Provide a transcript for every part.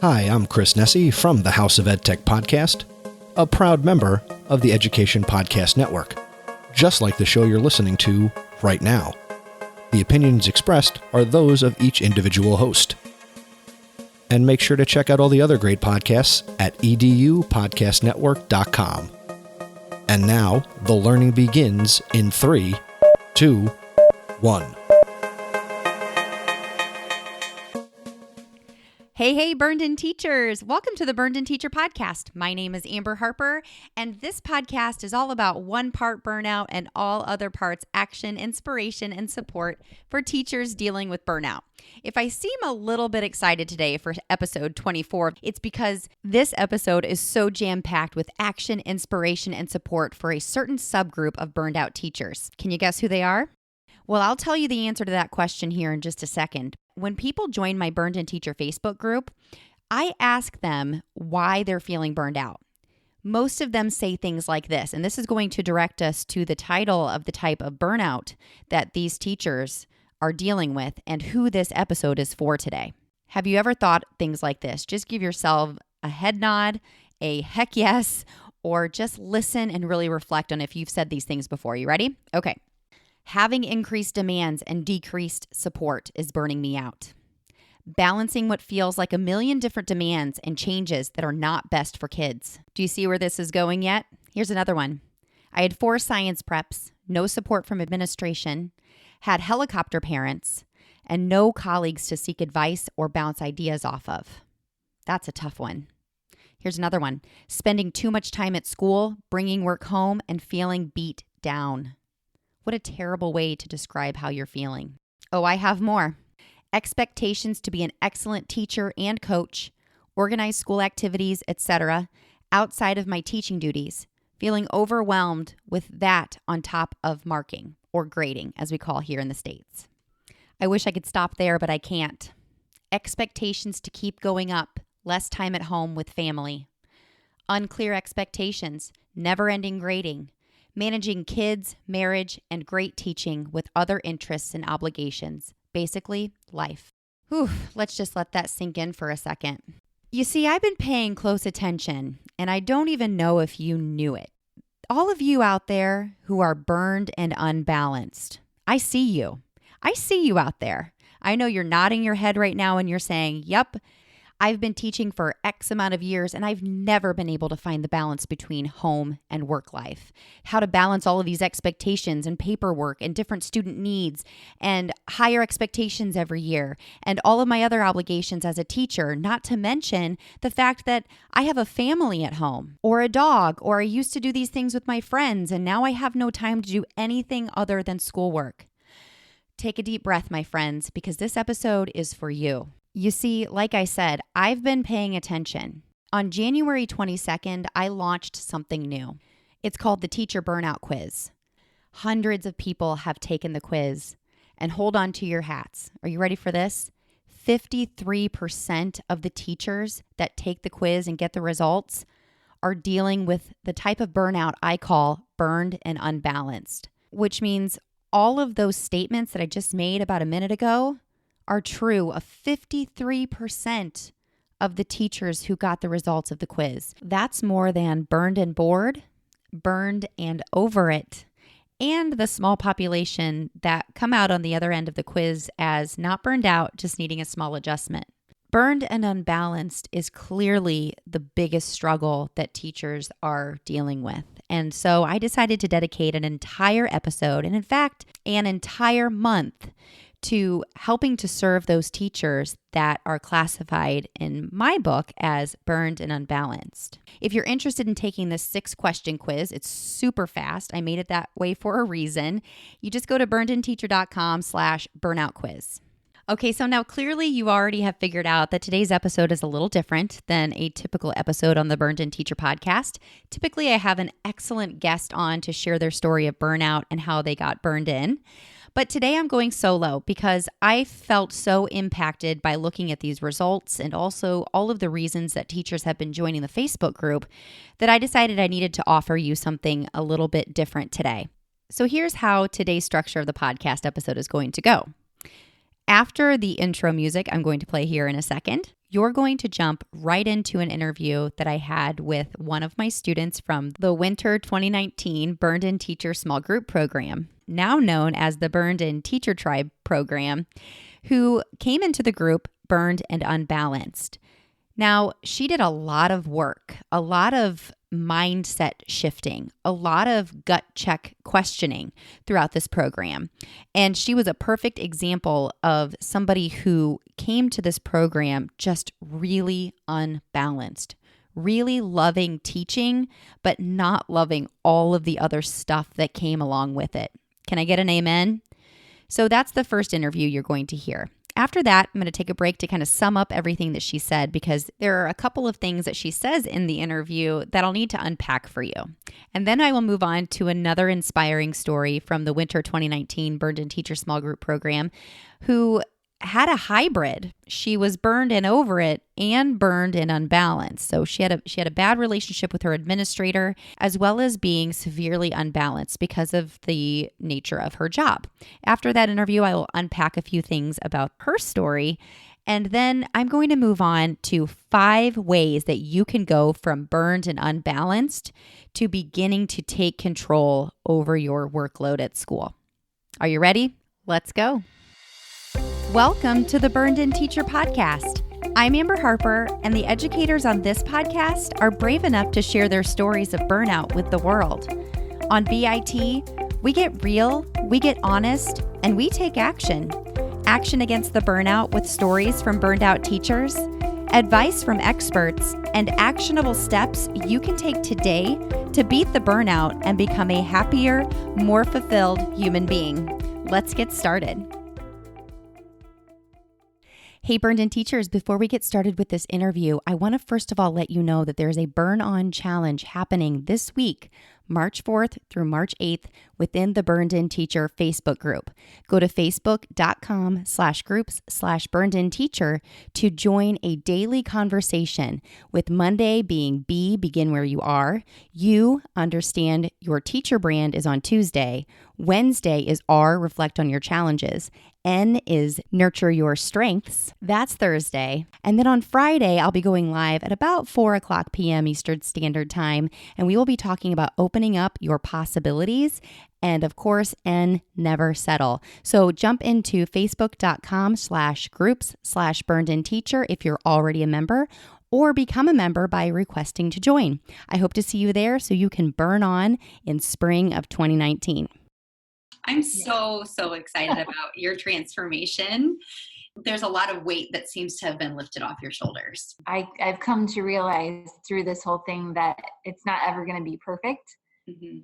Hi, I'm Chris Nessie from the House of EdTech podcast, a proud member of the Education Podcast Network, just like the show you're listening to right now. The opinions expressed are those of each individual host. And make sure to check out all the other great podcasts at edupodcastnetwork.com. And now, the learning begins in 3, 2, 1. Hey, Burned and teachers. Welcome to the Burned and Teacher podcast. My name is Amber Harper, and this podcast is all about one part burnout and all other parts action, inspiration, and support for teachers dealing with burnout. If I seem a little bit excited today for episode 24, it's because this episode is so jam-packed with action, inspiration, and support for a certain subgroup of burned out teachers. Can you guess who they are? Well, I'll tell you the answer to that question here in just a second. When people join my Burned and Teacher Facebook group, I ask them why they're feeling burned out. Most of them say things like this, and this is going to direct us to the title of the type of burnout that these teachers are dealing with and who this episode is for today. Have you ever thought things like this? Just give yourself a head nod, a heck yes, or just listen and really reflect on if you've said these things before. You ready? Okay. Having increased demands and decreased support is burning me out. Balancing what feels like a million different demands and changes that are not best for kids. Do you see where this is going yet? Here's another one. I had 4 science preps, no support from administration, had helicopter parents, and no colleagues to seek advice or bounce ideas off of. That's a tough one. Here's another one. Spending too much time at school, bringing work home, and feeling beat down. What a terrible way to describe how you're feeling. Oh, I have more. Expectations to be an excellent teacher and coach, organize school activities, etc., outside of my teaching duties, feeling overwhelmed with that on top of marking, or grading, as we call here in the States. I wish I could stop there, but I can't. Expectations to keep going up, less time at home with family. Unclear expectations, never-ending grading. Managing kids, marriage, and great teaching with other interests and obligations. Basically, life. Whew, let's just let that sink in for a second. You see, I've been paying close attention, and I don't even know if you knew it. All of you out there who are burned and unbalanced, I see you. I see you out there. I know you're nodding your head right now and you're saying, yep, I've been teaching for X amount of years and I've never been able to find the balance between home and work life. How to balance all of these expectations and paperwork and different student needs and higher expectations every year and all of my other obligations as a teacher, not to mention the fact that I have a family at home or a dog, or I used to do these things with my friends and now I have no time to do anything other than schoolwork. Take a deep breath, my friends, because this episode is for you. You see, like I said, I've been paying attention. On January 22nd, I launched something new. It's called the Teacher Burnout Quiz. Hundreds of people have taken the quiz. And hold on to your hats. Are you ready for this? 53% of the teachers that take the quiz and get the results are dealing with the type of burnout I call burned and unbalanced, which means all of those statements that I just made about a minute ago are true of 53% of the teachers who got the results of the quiz. That's more than burned and bored, burned and over it, and the small population that come out on the other end of the quiz as not burned out, just needing a small adjustment. Burned and unbalanced is clearly the biggest struggle that teachers are dealing with. And so I decided to dedicate an entire episode, and in fact, an entire month, to helping to serve those teachers that are classified in my book as burned and unbalanced. If you're interested in taking this 6-question quiz, it's super fast. I made it that way for a reason. You just go to burnedandteacher.com/burnout quiz. Okay, so now clearly you already have figured out that today's episode is a little different than a typical episode on the Burned and Teacher podcast. Typically, I have an excellent guest on to share their story of burnout and how they got burned in. But today I'm going solo because I felt so impacted by looking at these results and also all of the reasons that teachers have been joining the Facebook group that I decided I needed to offer you something a little bit different today. So here's how today's structure of the podcast episode is going to go. After the intro music I'm going to play here in a second, You're going to jump right into an interview that I had with one of my students from the Winter 2019 Burned and Teacher Small Group Program, now known as the Burned and Teacher Tribe Program, who came into the group Burned and Unbalanced. Now, she did a lot of work, a lot of mindset shifting, a lot of gut check questioning throughout this program. And she was a perfect example of somebody who came to this program just really unbalanced, really loving teaching, but not loving all of the other stuff that came along with it. Can I get an amen? So that's the first interview you're going to hear. After that, I'm going to take a break to kind of sum up everything that she said, because there are a couple of things that she says in the interview that I'll need to unpack for you. And then I will move on to another inspiring story from the Winter 2019 Burned and Teacher Small Group Program, who had a hybrid. She was burned and over it and burned and unbalanced. So she had a bad relationship with her administrator, as well as being severely unbalanced because of the nature of her job. After that interview, I will unpack a few things about her story. And then I'm going to move on to 5 ways that you can go from burned and unbalanced to beginning to take control over your workload at school. Are you ready? Let's go. Welcome to the Burned and Teacher Podcast. I'm Amber Harper, and the educators on this podcast are brave enough to share their stories of burnout with the world. On BIT, we get real, we get honest, and we take action. Action against the burnout with stories from burned out teachers, advice from experts, and actionable steps you can take today to beat the burnout and become a happier, more fulfilled human being. Let's get started. Hey, Burned and Teachers, before we get started with this interview, I want to first of all let you know that there is a Burn On Challenge happening this week, March 4th through March 8th, within the Burned and Teacher Facebook group. Go to facebook.com/groups/burnedandteacher to join a daily conversation, with Monday being B, begin where you are, U, understand your teacher brand, is on Tuesday, Wednesday is R, reflect on your challenges, N is nurture your strengths. That's Thursday. And then on Friday, I'll be going live at about 4:00 p.m. Eastern Standard Time, and we will be talking about opening up your possibilities. And of course, N, never settle. So jump into facebook.com/groups/burnedandteacher if you're already a member, or become a member by requesting to join. I hope to see you there so you can burn on in spring of 2019. I'm so excited about your transformation. There's a lot of weight that seems to have been lifted off your shoulders. I've come to realize through this whole thing that it's not ever going to be perfect. Mm-hmm.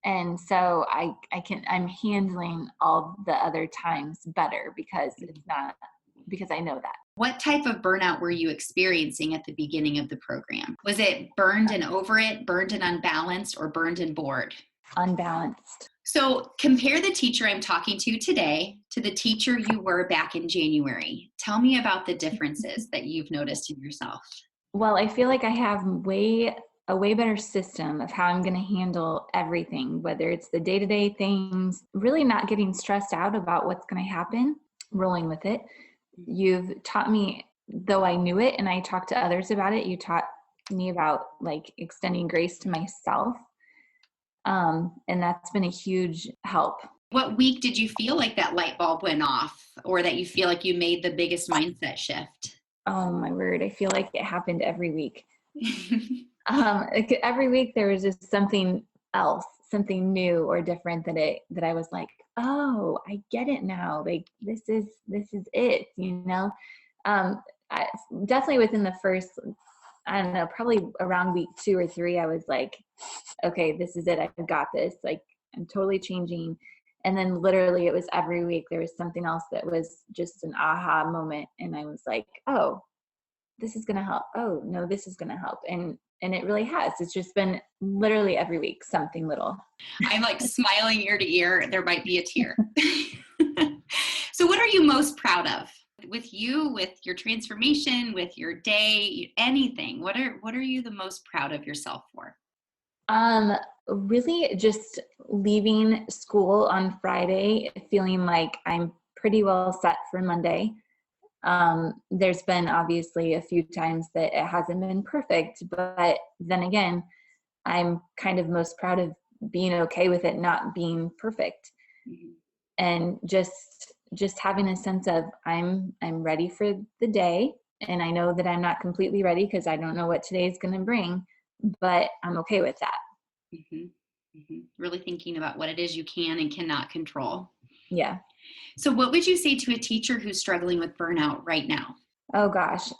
And so I'm handling all the other times better because I know that. What type of burnout were you experiencing at the beginning of the program? Was it burned and over it, burned and unbalanced, or burned and bored? Unbalanced. So compare the teacher I'm talking to today to the teacher you were back in January. Tell me about the differences that you've noticed in yourself. Well, I feel like I have a way better system of how I'm going to handle everything, whether it's the day-to-day things, really not getting stressed out about what's going to happen, rolling with it. You've taught me, though I knew it and I talked to others about it, you taught me about like extending grace to myself. And that's been a huge help. What week did you feel like that light bulb went off, or that you feel like you made the biggest mindset shift? Oh my word. I feel like it happened every week. Every week there was just something else, something new or different that I was like, oh, I get it now. Like this is it, you know? Definitely within the first, I don't know, probably around week 2 or 3, I was like, okay, this is it. I've got this. Like, I'm totally changing. And then literally it was every week there was something else that was just an aha moment. And I was like, oh, this is going to help. Oh, no, this is going to help. And it really has. It's just been literally every week, something little. I'm like smiling ear to ear. There might be a tear. So what are you most proud of? With you, with your transformation, with your day, anything, what are you the most proud of yourself for? Really just leaving school on Friday, feeling like I'm pretty well set for Monday. There's been obviously a few times that it hasn't been perfect, but then again, I'm kind of most proud of being okay with it not being perfect. Mhm. And just having a sense of I'm ready for the day, and I know that I'm not completely ready because I don't know what today is going to bring, but I'm okay with that. Mhm. Mhm. Really thinking about what it is you can and cannot control. Yeah. So, what would you say to a teacher who's struggling with burnout right now? Oh gosh.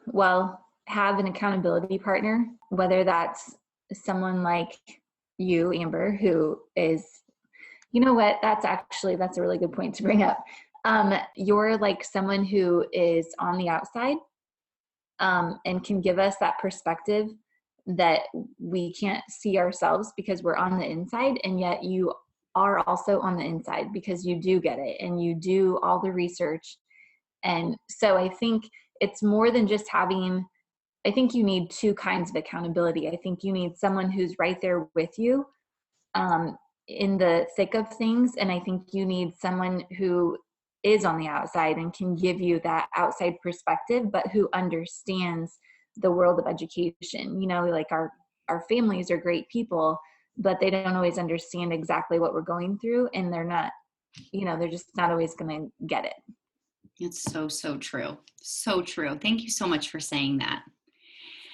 Well, have an accountability partner, whether that's someone like you, Amber, who is, you know what, that's a really good point to bring up. You're like someone who is on the outside, and can give us that perspective that we can't see ourselves because we're on the inside, and yet you are also on the inside because you do get it and you do all the research. And so I think it's more than just having, I think you need two kinds of accountability. I think you need someone who's right there with you, um, in the thick of things. And I think you need someone who is on the outside and can give you that outside perspective, but who understands the world of education. You know, like our families are great people, but they don't always understand exactly what we're going through, and they're not, you know, they're just not always going to get it. It's so, so true. So true. Thank you so much for saying that.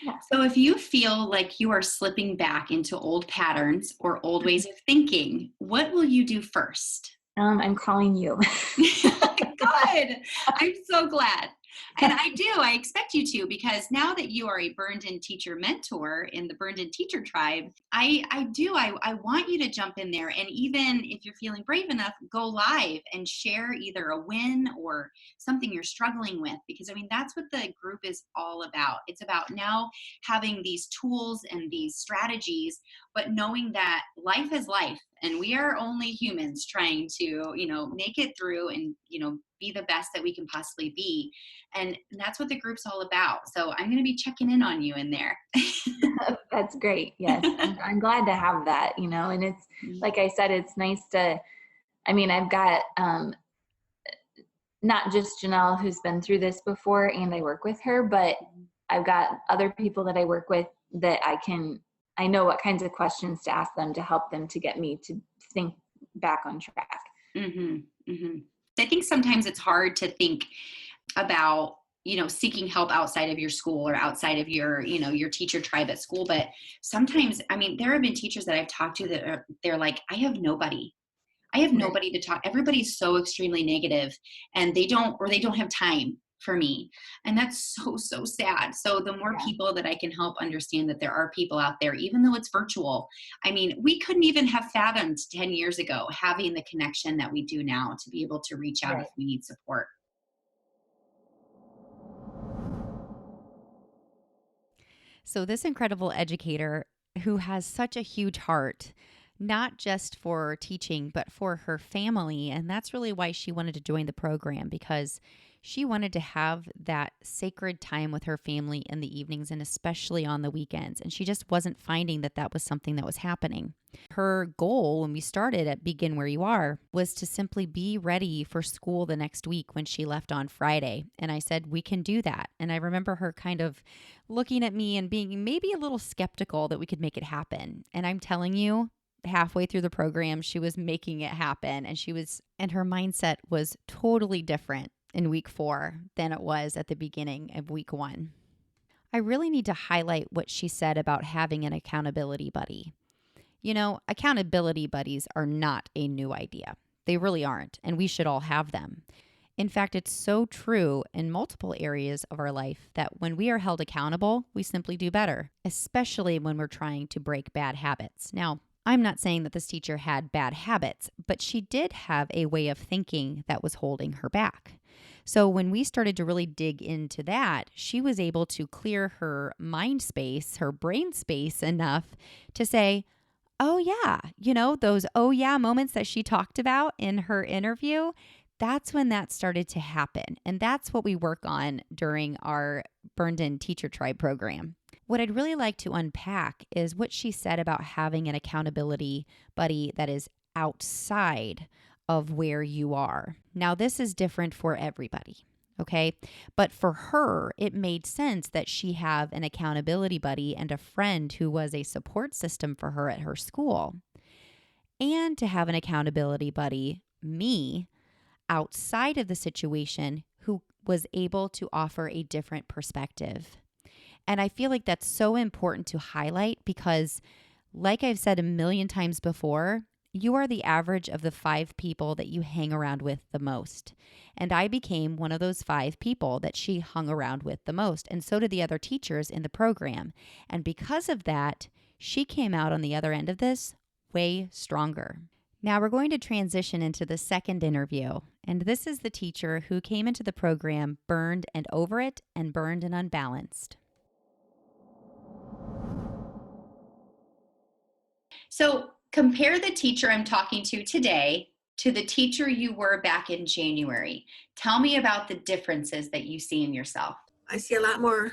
Yeah. So, if you feel like you are slipping back into old patterns or old ways of thinking, what will you do first? I'm calling you. Good. I'm so glad. And I expect you to, because now that you are a Burned and Teacher mentor in the Burned and Teacher tribe, I want you to jump in there. And even if you're feeling brave enough, go live and share either a win or something you're struggling with. Because I mean, that's what the group is all about. It's about now having these tools and these strategies, but knowing that life is life and we are only humans trying to, make it through and, be the best that we can possibly be. And that's what the group's all about. So I'm going to be checking in on you in there. That's great. Yes. I'm glad to have that, and it's, like I said, it's nice to, I mean, I've got, not just Janelle, who's been through this before and I work with her, but I've got other people that I work with that I know what kinds of questions to ask them to help them to get me to think back on track. Mm-hmm, mm-hmm. I think sometimes it's hard to think about, seeking help outside of your school or outside of your, your teacher tribe at school. But sometimes, I mean, there have been teachers that I've talked to that they're like, I have nobody to talk. Everybody's so extremely negative and they don't have time for me. And that's so, so sad. So the more people that I can help understand that there are people out there, even though it's virtual. I mean, we couldn't even have fathomed 10 years ago having the connection that we do now to be able to reach out if we need support. So this incredible educator who has such a huge heart, not just for teaching, but for her family. And that's really why she wanted to join the program, because she wanted to have that sacred time with her family in the evenings and especially on the weekends. And she just wasn't finding that that was something that was happening. Her goal when we started at Begin Where You Are was to simply be ready for school the next week when she left on Friday. And I said, we can do that. And I remember her kind of looking at me and being maybe a little skeptical that we could make it happen. And I'm telling you, halfway through the program, she was making it happen. And her mindset was totally different in week 4 than it was at the beginning of week 1. I really need to highlight what she said about having an accountability buddy. Accountability buddies are not a new idea. They really aren't, and we should all have them. In fact, it's so true in multiple areas of our life that when we are held accountable, we simply do better, especially when we're trying to break bad habits. Now, I'm not saying that this teacher had bad habits, but she did have a way of thinking that was holding her back. So when we started to really dig into that, she was able to clear her mind space, her brain space enough to say, oh yeah, those oh yeah moments that she talked about in her interview, that's when that started to happen. And that's what we work on during our Burned and Teacher Tribe program. What I'd really like to unpack is what she said about having an accountability buddy that is outside of where you are. Now, this is different for everybody. Okay. But for her, it made sense that she have an accountability buddy and a friend who was a support system for her at her school. And to have an accountability buddy, me, outside of the situation who was able to offer a different perspective. And I feel like that's so important to highlight because, like I've said a million times before, you are the average of the 5 people that you hang around with the most. And I became one of those 5 people that she hung around with the most. And so did the other teachers in the program. And because of that, she came out on the other end of this way stronger. Now we're going to transition into the second interview. And this is the teacher who came into the program burned and over it and burned and unbalanced. So compare the teacher I'm talking to today to the teacher you were back in January. Tell me about the differences that you see in yourself. I see a lot more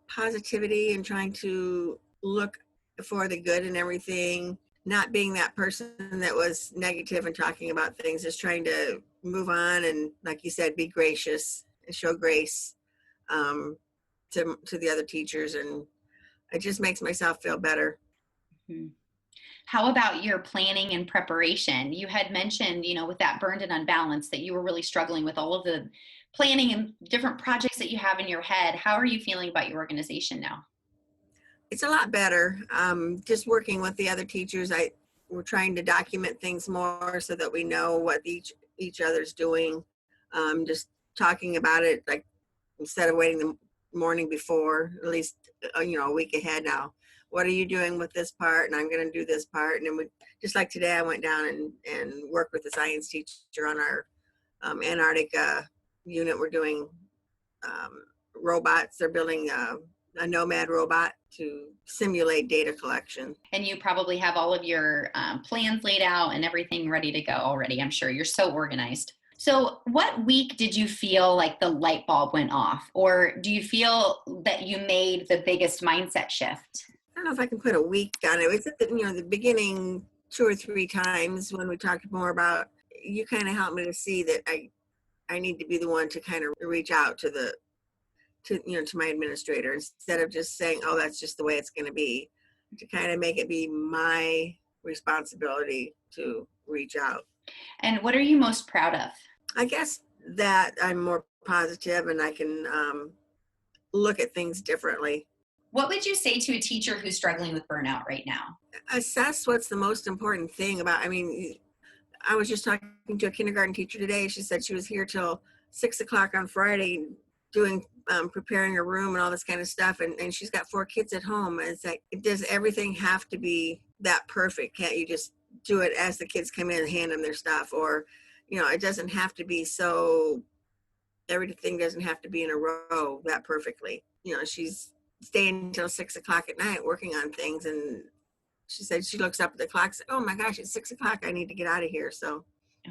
positivity and trying to look for the good in everything, not being that person that was negative and talking about things, just trying to move on and, like you said, be gracious and show grace to the other teachers. And it just makes myself feel better. Mm-hmm. How about your planning and preparation? You had mentioned, with that burned and unbalanced, that you were really struggling with all of the planning and different projects that you have in your head. How are you feeling about your organization now? It's a lot better. Just working with the other teachers, we're trying to document things more so that we know what each other's doing. Just talking about it, like instead of waiting the morning before, at least a week ahead now. What are you doing with this part? And I'm going to do this part. And then just like today, I went down and worked with the science teacher on our Antarctica unit. We're doing robots. They're building a nomad robot to simulate data collection. And you probably have all of your plans laid out and everything ready to go already. I'm sure you're so organized. So what week did you feel like the light bulb went off? Or do you feel that you made the biggest mindset shift? I don't know if I can put a week on it. It's at the beginning 2 or 3 times when we talked more about, you kind of helped me to see that I need to be the one to kind of reach out to my administrator instead of just saying, oh, that's just the way it's going to be, to kind of make it be my responsibility to reach out. And what are you most proud of? I guess that I'm more positive and I can look at things differently. What would you say to a teacher who's struggling with burnout right now? Assess what's the most important thing about, I was just talking to a kindergarten teacher today. She said she was here till 6:00 on Friday doing, preparing her room and all this kind of stuff. And she's got 4 kids at home. And it's like, does everything have to be that perfect? Can't you just do it as the kids come in and hand them their stuff? Or, it doesn't have to be so, everything doesn't have to be in a row that perfectly. She's staying until 6:00 at night working on things. And she said she looks up at the clock and said, oh my gosh, it's 6:00. I need to get out of here. So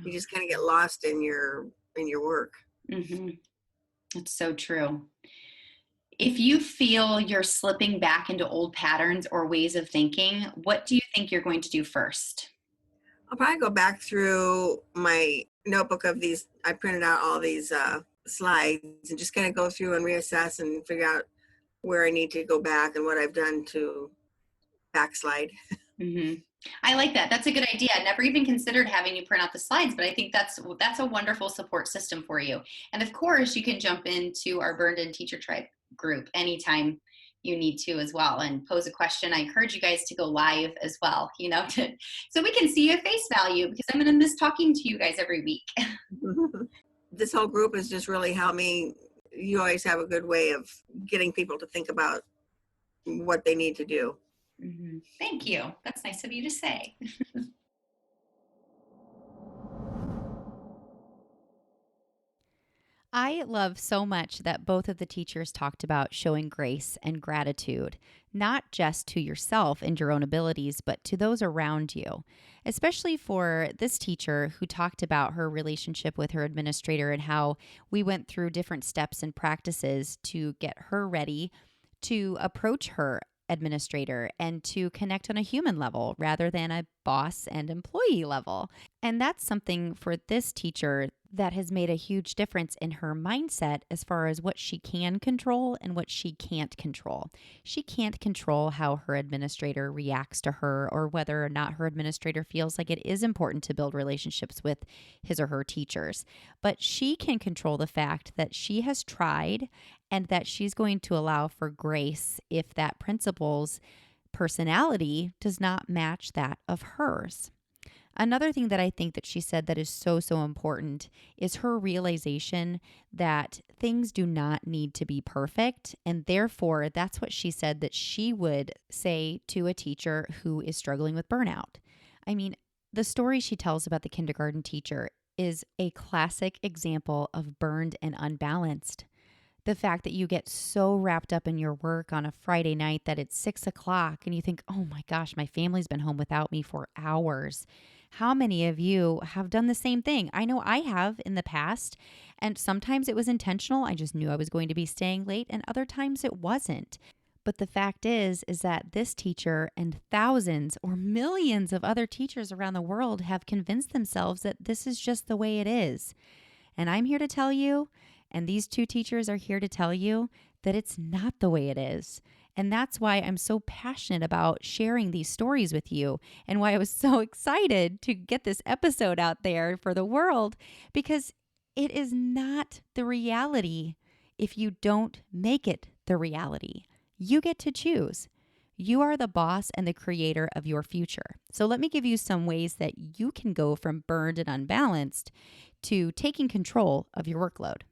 you just kind of get lost in your work. Mm-hmm. It's so true. If you feel you're slipping back into old patterns or ways of thinking, what do you think you're going to do first? I'll probably go back through my notebook of these. I printed out all these slides and just kind of go through and reassess and figure out where I need to go back and what I've done to backslide. Mm-hmm. I like that. That's a good idea. I never even considered having you print out the slides, but I think that's a wonderful support system for you. And of course, you can jump into our Burned and Teacher Tribe group anytime you need to as well and pose a question. I encourage you guys to go live as well, so we can see your face value, because I'm going to miss talking to you guys every week. This whole group has just really helped me. You always have a good way of getting people to think about what they need to do. Mm-hmm. Thank you. That's nice of you to say. I love so much that both of the teachers talked about showing grace and gratitude, not just to yourself and your own abilities, but to those around you. Especially for this teacher who talked about her relationship with her administrator and how we went through different steps and practices to get her ready to approach her administrator and to connect on a human level rather than a boss and employee level. And that's something for this teacher that has made a huge difference in her mindset as far as what she can control and what she can't control. She can't control how her administrator reacts to her or whether or not her administrator feels like it is important to build relationships with his or her teachers. But she can control the fact that she has tried and that she's going to allow for grace if that principal's personality does not match that of hers. Another thing that I think that she said that is so important is her realization that things do not need to be perfect. And therefore, that's what she said that she would say to a teacher who is struggling with burnout. I mean, the story she tells about the kindergarten teacher is a classic example of burned and unbalanced. The fact that you get so wrapped up in your work on a Friday night that it's 6 o'clock and you think, oh my gosh, my family's been home without me for hours. How many of you have done the same thing? I know I have in the past, and sometimes it was intentional. I just knew I was going to be staying late, and other times it wasn't. But the fact is that this teacher and thousands or millions of other teachers around the world have convinced themselves that this is just the way it is. And I'm here to tell you, and these two teachers are here to tell you that it's not the way it is. And that's why I'm so passionate about sharing these stories with you and why I was so excited to get this episode out there for the world, because it is not the reality if you don't make it the reality. You get to choose. You are the boss and the creator of your future. So let me give you some ways that you can go from burned and unbalanced to taking control of your workload.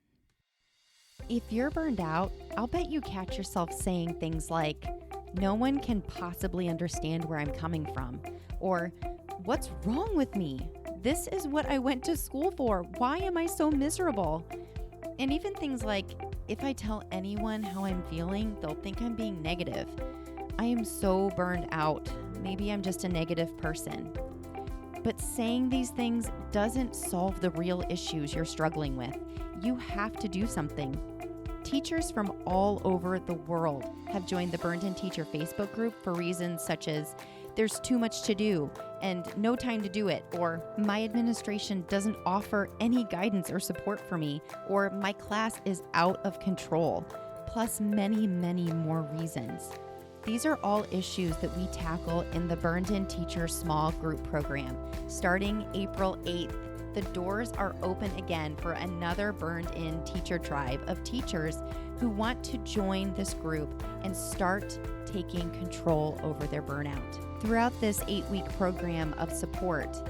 If you're burned out, I'll bet you catch yourself saying things like, no one can possibly understand where I'm coming from, or what's wrong with me? This is what I went to school for. Why am I so miserable? And even things like, if I tell anyone how I'm feeling, they'll think I'm being negative. I am so burned out. Maybe I'm just a negative person. But saying these things doesn't solve the real issues you're struggling with. You have to do something. Teachers from all over the world have joined the Burned and Teacher Facebook group for reasons such as there's too much to do and no time to do it, or my administration doesn't offer any guidance or support for me, or my class is out of control, plus many, many more reasons. These are all issues that we tackle in the Burned and Teacher small group program. Starting April 8th, the doors are open again for another Burned In Teacher tribe of teachers who want to join this group and start taking control over their burnout. Throughout this 8-week program of support,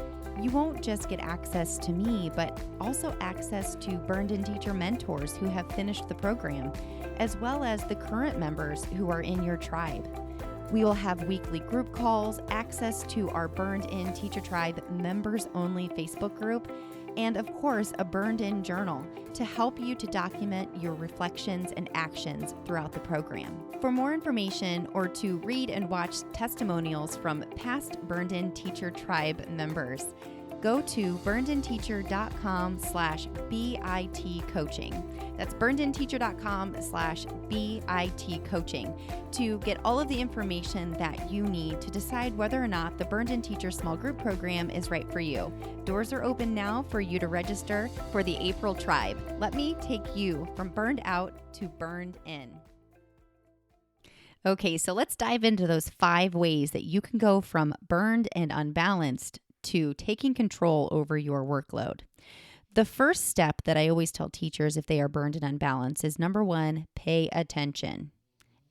you won't just get access to me, but also access to Burned In Teacher mentors who have finished the program, as well as the current members who are in your tribe. We will have weekly group calls, access to our Burned In Teacher Tribe members-only Facebook group, and of course, a Burned In journal to help you to document your reflections and actions throughout the program. For more information or to read and watch testimonials from past Burned In Teacher Tribe members, go to burnedandteacher.com/BIT coaching. That's burnedandteacher.com/BIT coaching to get all of the information that you need to decide whether or not the Burned and Teacher small group program is right for you. Doors are open now for you to register for the April tribe. Let me take you from burned out to burned in. Okay, so let's dive into those 5 ways that you can go from burned and unbalanced to taking control over your workload. The first step that I always tell teachers if they are burned and unbalanced is number 1, pay attention.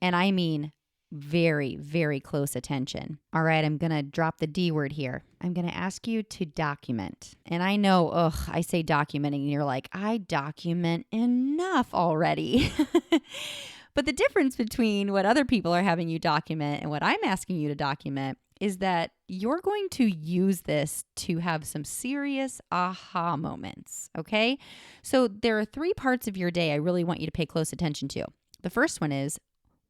And I mean very, very close attention. All right, I'm going to drop the D word here. I'm going to ask you to document. And I know, I say documenting, and you're like, I document enough already. But the difference between what other people are having you document and what I'm asking you to document is that you're going to use this to have some serious aha moments, okay? So there are 3 parts of your day I really want you to pay close attention to. The first one is,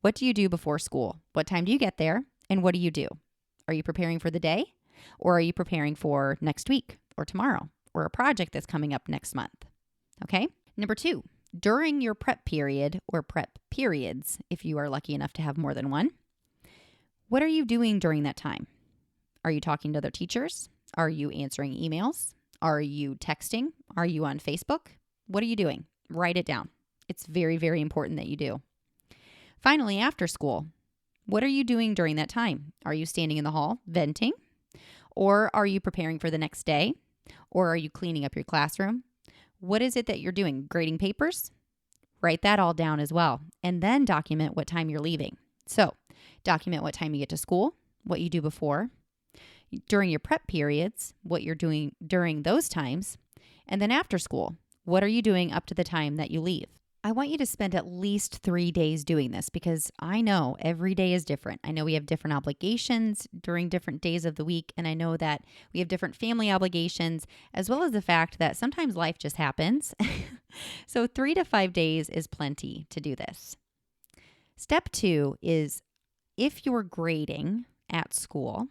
what do you do before school? What time do you get there? And what do you do? Are you preparing for the day? Or are you preparing for next week or tomorrow or a project that's coming up next month? Okay? Number 2, during your prep period or prep periods, if you are lucky enough to have more than one, what are you doing during that time? Are you talking to other teachers? Are you answering emails? Are you texting? Are you on Facebook? What are you doing? Write it down. It's very, very important that you do. Finally, after school, what are you doing during that time? Are you standing in the hall venting? Or are you preparing for the next day? Or are you cleaning up your classroom? What is it that you're doing? Grading papers? Write that all down as well. And then document what time you're leaving. So document what time you get to school, what you do before, during your prep periods, what you're doing during those times, and then after school, what are you doing up to the time that you leave? I want you to spend at least 3 days doing this because I know every day is different. I know we have different obligations during different days of the week, and I know that we have different family obligations, as well as the fact that sometimes life just happens. So 3 to 5 days is plenty to do this. Step 2 is if you're grading at school,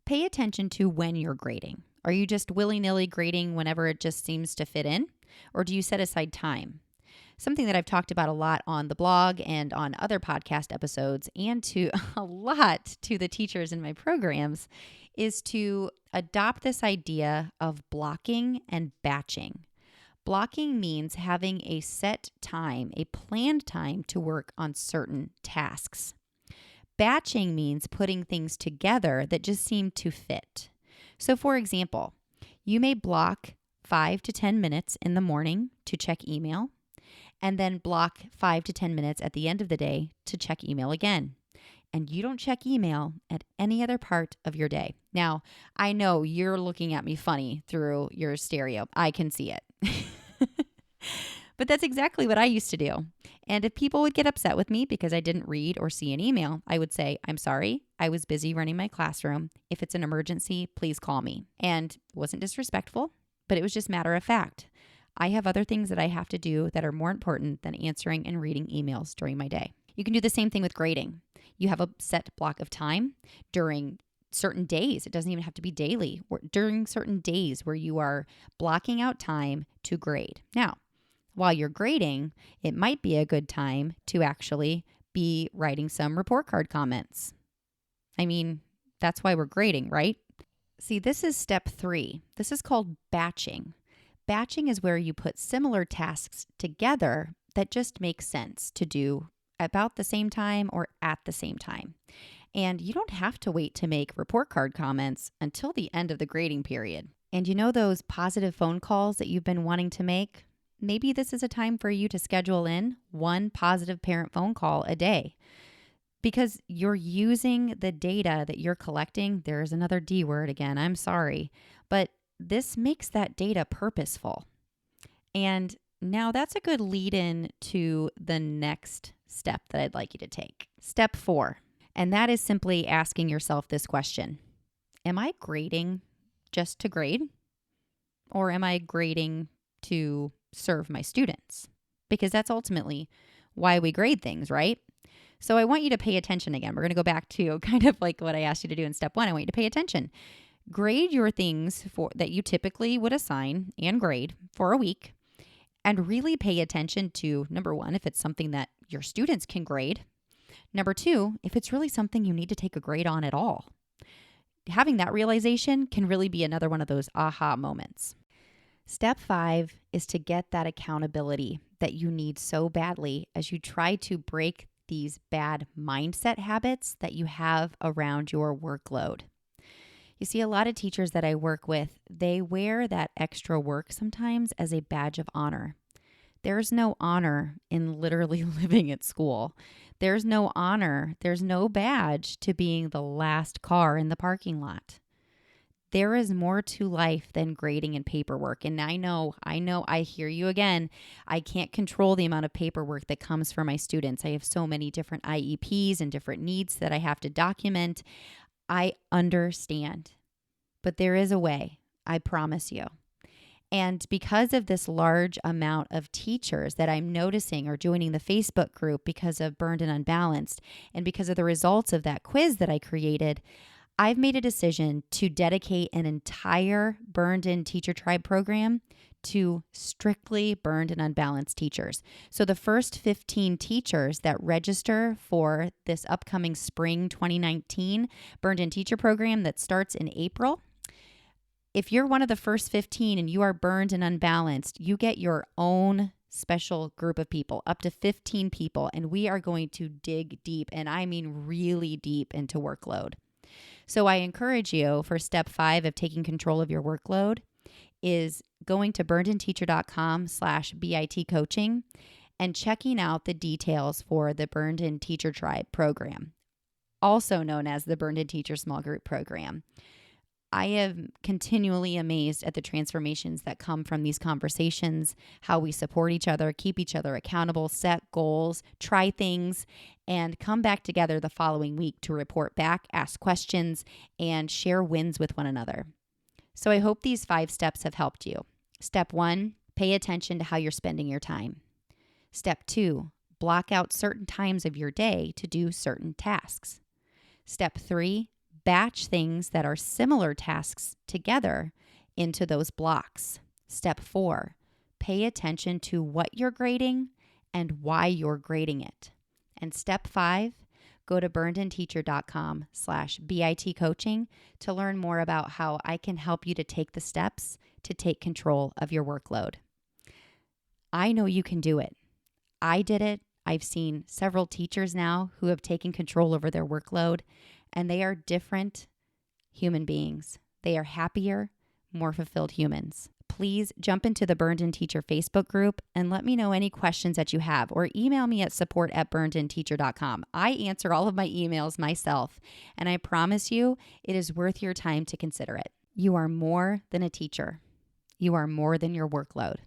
pay attention to when you're grading. Are you just willy-nilly grading whenever it just seems to fit in? Or do you set aside time? Something that I've talked about a lot on the blog and on other podcast episodes and to a lot to the teachers in my programs is to adopt this idea of blocking and batching. Blocking means having a set time, a planned time to work on certain tasks. Batching means putting things together that just seem to fit. So for example, you may block 5 to 10 minutes in the morning to check email, and then block 5 to 10 minutes at the end of the day to check email again. And you don't check email at any other part of your day. Now, I know you're looking at me funny through your stereo. I can see it. But that's exactly what I used to do. And if people would get upset with me because I didn't read or see an email, I would say, I'm sorry, I was busy running my classroom. If it's an emergency, please call me. And it wasn't disrespectful, but it was just matter of fact. I have other things that I have to do that are more important than answering and reading emails during my day. You can do the same thing with grading. You have a set block of time during certain days. It doesn't even have to be daily. During certain days where you are blocking out time to grade. Now, while you're grading, it might be a good time to actually be writing some report card comments. I mean, that's why we're grading, right? See, this is step 3. This is called batching. Batching is where you put similar tasks together that just make sense to do about the same time or at the same time. And you don't have to wait to make report card comments until the end of the grading period. And you know those positive phone calls that you've been wanting to make? Maybe this is a time for you to schedule in one positive parent phone call a day because you're using the data that you're collecting. There's another D word again. I'm sorry. But this makes that data purposeful. And now that's a good lead in to the next step that I'd like you to take. Step 4. And that is simply asking yourself this question. Am I grading just to grade? Or am I grading to serve my students? Because that's ultimately why we grade things, right? So I want you to pay attention again. We're going to go back to kind of like what I asked you to do in step 1. I want you to pay attention. Grade your things that you typically would assign and grade for a week, and really pay attention to, number 1, if it's something that your students can grade. Number 2, if it's really something you need to take a grade on at all. Having that realization can really be another one of those aha moments. Step 5 is to get that accountability that you need so badly as you try to break these bad mindset habits that you have around your workload. You see, a lot of teachers that I work with, they wear that extra work sometimes as a badge of honor. There's no honor in literally living at school. There's no honor, there's no badge to being the last car in the parking lot. There is more to life than grading and paperwork. And I know, I hear you again. I can't control the amount of paperwork that comes for my students. I have so many different IEPs and different needs that I have to document. I understand, but there is a way, I promise you. And because of this large amount of teachers that I'm noticing are joining the Facebook group because of Burned and Unbalanced, and because of the results of that quiz that I created, I've made a decision to dedicate an entire Burned In Teacher Tribe program to strictly Burned and Unbalanced teachers. So the first 15 teachers that register for this upcoming spring 2019 Burned In Teacher program that starts in April, If you're one of the first 15 and you are burned and unbalanced, you get your own special group of people, up to 15 people, and we are going to dig deep, and I mean really deep, into workload. So I encourage you, for step 5 of taking control of your workload, is going to burnedandteacher.com/BIT coaching and checking out the details for the Burned and Teacher Tribe program, also known as the Burned and Teacher Small Group Program. I am continually amazed at the transformations that come from these conversations, how we support each other, keep each other accountable, set goals, try things, and come back together the following week to report back, ask questions, and share wins with one another. So I hope these 5 steps have helped you. Step 1, pay attention to how you're spending your time. Step 2, block out certain times of your day to do certain tasks. Step 3, batch things that are similar tasks together into those blocks. Step 4, pay attention to what you're grading and why you're grading it. And step 5, go to burnedandteacher.com/BIT coaching to learn more about how I can help you to take the steps to take control of your workload. I know you can do it. I did it. I've seen several teachers now who have taken control over their workload, and they are different human beings. They are happier, more fulfilled humans. Please jump into the Burned and Teacher Facebook group and let me know any questions that you have, or email me at support@burnedandteacher.com. I answer all of my emails myself, and I promise you it is worth your time to consider it. You are more than a teacher. You are more than your workload.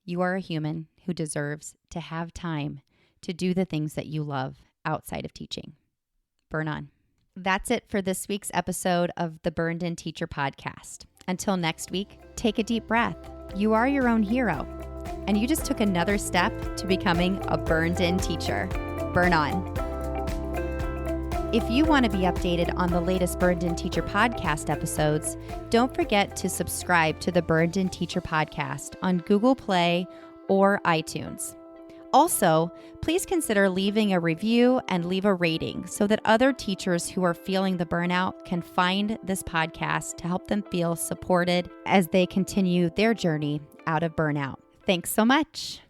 You are a human who deserves to have time to do the things that you love outside of teaching. Burn on. That's it for this week's episode of the Burned and Teacher podcast. Until next week, take a deep breath. You are your own hero, and you just took another step to becoming a burned-in teacher. Burn on. If you want to be updated on the latest Burned and Teacher podcast episodes, don't forget to subscribe to the Burned and Teacher podcast on Google Play or iTunes. Also, please consider leaving a review and leave a rating so that other teachers who are feeling the burnout can find this podcast to help them feel supported as they continue their journey out of burnout. Thanks so much.